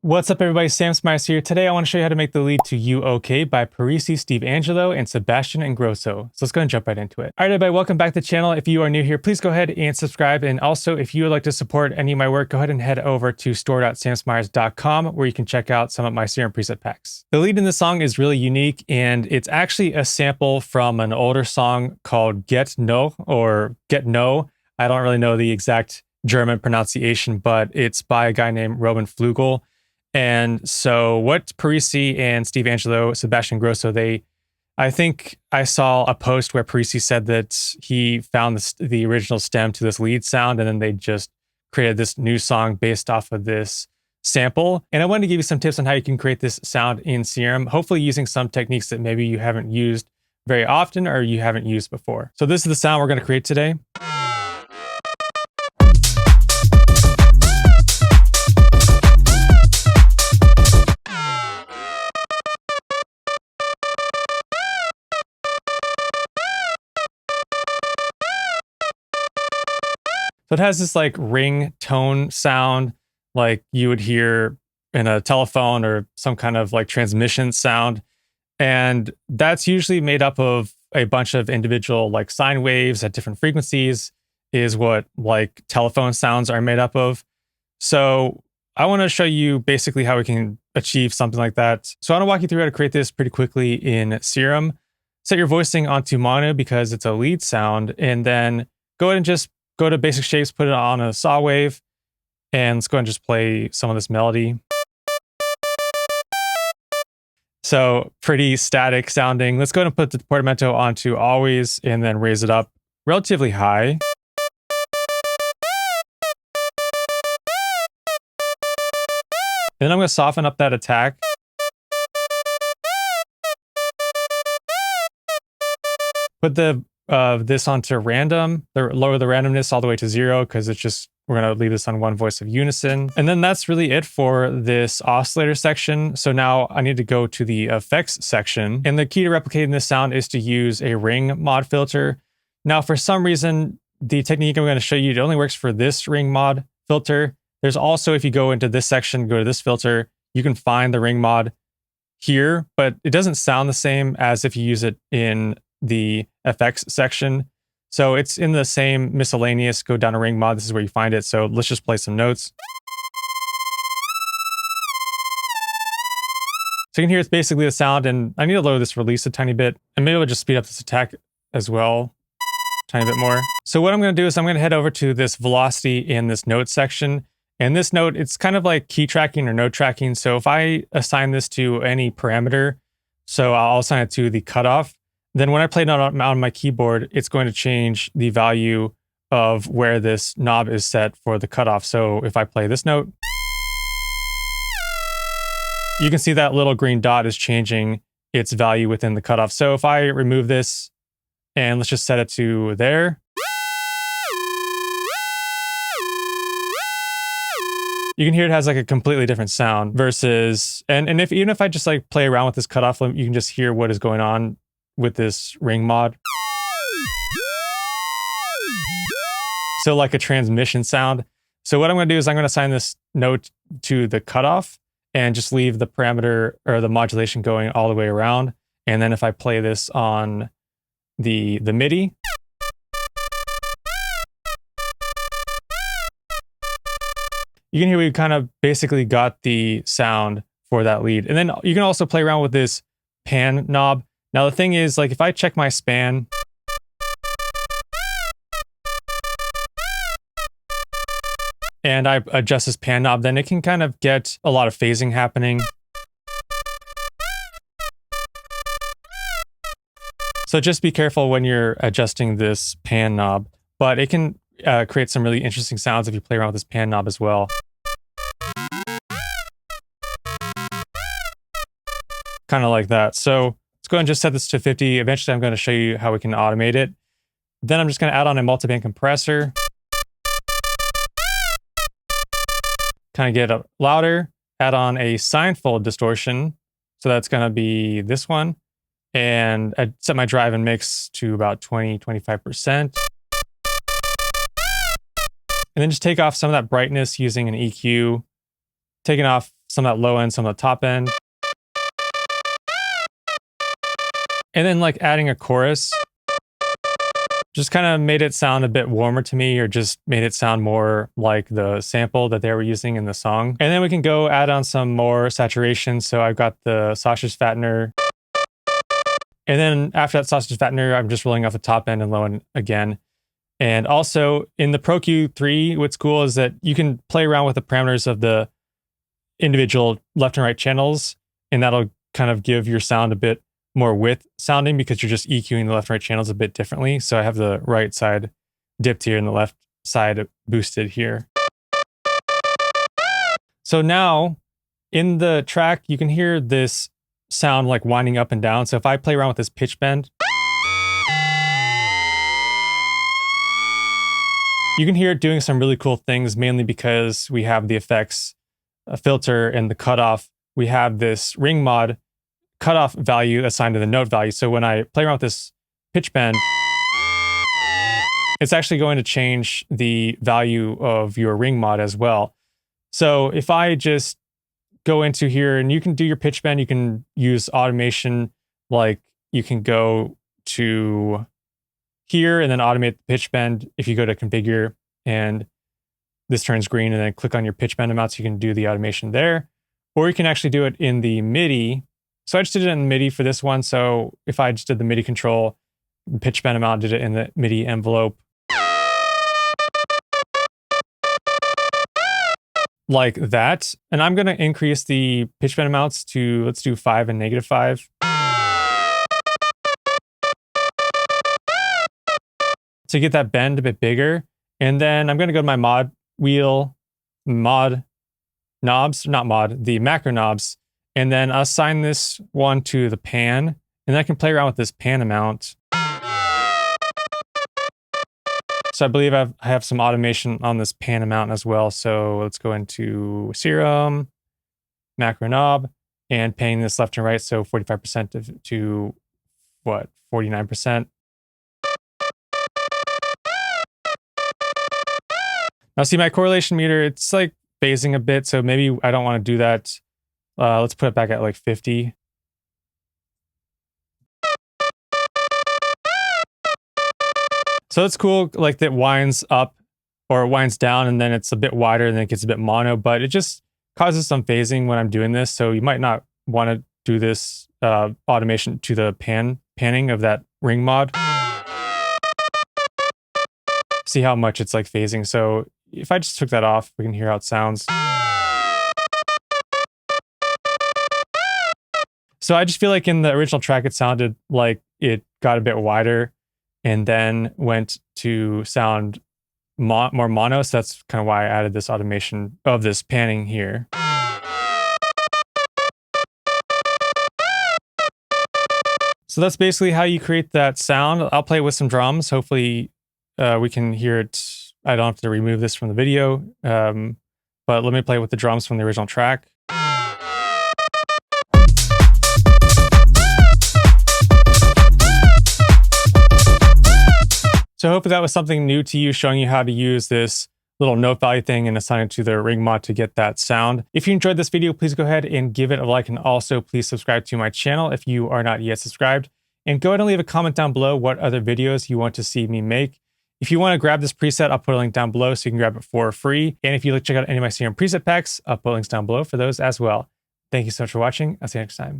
What's up, everybody? Sam Smyers here. Today, I want to show you how to make the lead to You OK by Parisi, Steve Angelo, and Sebastian Ingrosso. So let's go and jump right into it. All right, everybody, welcome back to the channel. If you are new here, please go ahead and subscribe. And also, if you would like to support any of my work, go ahead and head over to store.samsmyers.com where you can check out some of my Serum preset packs. The lead in this song is really unique, and it's actually a sample from an older song called Get No, or Get No. I don't really know the exact German pronunciation, but it's by a guy named Robin Flugel. And so what Parisi and Steve Angelo, Sebastian Ingrosso, I think I saw a post where Parisi said that he found the original stem to this lead sound, and then they just created this new song based off of this sample. And I wanted to give you some tips on how you can create this sound in Serum, hopefully using some techniques that maybe you haven't used very often or you haven't used before. So this is the sound we're going to create today. So it has this like ring tone sound like you would hear in a telephone or some kind of like transmission sound. And that's usually made up of a bunch of individual like sine waves at different frequencies is what like telephone sounds are made up of. So I want to show you basically how we can achieve something like that. So I want to walk you through how to create this pretty quickly in Serum. Set your voicing onto mono because it's a lead sound, and then go ahead and just go to basic shapes, put it on a saw wave, and let's go ahead and just play some of this melody. So pretty static sounding. Let's go ahead and put the portamento onto always and then raise it up relatively high. And then I'm going to soften up that attack. Put this onto random, lower the randomness all the way to 0 because it's just, we're going to leave this on one voice of unison. And then that's really it for this oscillator section. So now I need to go to the effects section. And the key to replicating this sound is to use a ring mod filter. Now, for some reason, the technique I'm going to show you, it only works for this ring mod filter. There's also, if you go into this section, go to this filter, you can find the ring mod here, but it doesn't sound the same as if you use it in the FX section. So it's in the same miscellaneous, go down to ring mod. This is where you find it. So let's just play some notes. So you can hear it's basically the sound, and I need to lower this release a tiny bit, and maybe I'll just speed up this attack as well, a tiny bit more. So what I'm going to do is I'm going to head over to this velocity in this note section. And this note, it's kind of like key tracking or note tracking. So if I assign this to any parameter, so I'll assign it to the cutoff, then when I play it on my keyboard, it's going to change the value of where this knob is set for the cutoff. So if I play this note, you can see that little green dot is changing its value within the cutoff. So if I remove this and let's just set it to there, you can hear it has like a completely different sound versus, and even if I just like play around with this cutoff, you can just hear what is going on with this ring mod. So like a transmission sound. So what I'm going to do is I'm going to assign this note to the cutoff and just leave the parameter or the modulation going all the way around. And then if I play this on the MIDI, you can hear we kind of basically got the sound for that lead. And then you can also play around with this pan knob. Now, the thing is, like, if I check my span, and I adjust this pan knob, then it can kind of get a lot of phasing happening. So just be careful when you're adjusting this pan knob, but it can create some really interesting sounds if you play around with this pan knob as well. Kind of like that. So let's go ahead and just set this to 50. Eventually, I'm going to show you how we can automate it. Then I'm just going to add on a multiband compressor. Kind of get it louder. Add on a sine fold distortion. So that's going to be this one. And I set my drive and mix to about 20-25%. And then just take off some of that brightness using an EQ. Taking off some at low end, some at top end. And then like adding a chorus just kind of made it sound a bit warmer to me, or just made it sound more like the sample that they were using in the song. And then we can go add on some more saturation. So I've got the sausage fattener. And then after that sausage fattener, I'm just rolling off the top end and low end again. And also in the Pro Q3, what's cool is that you can play around with the parameters of the individual left and right channels, and that'll kind of give your sound a bit more width sounding because you're just EQing the left and right channels a bit differently. So I have the right side dipped here and the left side boosted here. So now in the track, you can hear this sound like winding up and down. So if I play around with this pitch bend, you can hear it doing some really cool things, mainly because we have the effects filter and the cutoff. We have this ring mod cutoff value assigned to the note value. So when I play around with this pitch bend, it's actually going to change the value of your ring mod as well. So if I just go into here, and you can do your pitch bend, you can use automation, like you can go to here and then automate the pitch bend. If you go to configure and this turns green, and then click on your pitch bend amounts, you can do the automation there. Or you can actually do it in the MIDI. So I just did it in MIDI for this one. So if I just did the MIDI control, the pitch bend amount, did it in the MIDI envelope, like that. And I'm going to increase the pitch bend amounts to, let's do 5 and -5. To get that bend a bit bigger. And then I'm going to go to my mod wheel, mod knobs, not mod, the macro knobs, and then assign this one to the pan. And I can play around with this pan amount. So I believe I have some automation on this pan amount as well. So let's go into Serum, macro knob, and panning this left and right. So 45% to what, 49%. Now see my correlation meter, it's like phasing a bit. So maybe I don't want to do that. Let's put it back at like 50. So it's cool, like that winds up or winds down, and then it's a bit wider and then it gets a bit mono, but it just causes some phasing when I'm doing this. So you might not want to do this automation to the panning of that ring mod. See how much it's like phasing. So if I just took that off, we can hear how it sounds. So I just feel like in the original track, it sounded like it got a bit wider and then went to sound more mono. So that's kind of why I added this automation of this panning here. So that's basically how you create that sound. I'll play it with some drums. Hopefully we can hear it. I don't have to remove this from the video, but let me play with the drums from the original track. So hopefully that was something new to you, showing you how to use this little note value thing and assign it to the ring mod to get that sound. If you enjoyed this video, please go ahead and give it a like, and also please subscribe to my channel if you are not yet subscribed. And go ahead and leave a comment down below what other videos you want to see me make. If you want to grab this preset, I'll put a link down below so you can grab it for free. And if you'd like to check out any of my Serum preset packs, I'll put links down below for those as well. Thank you so much for watching. I'll see you next time.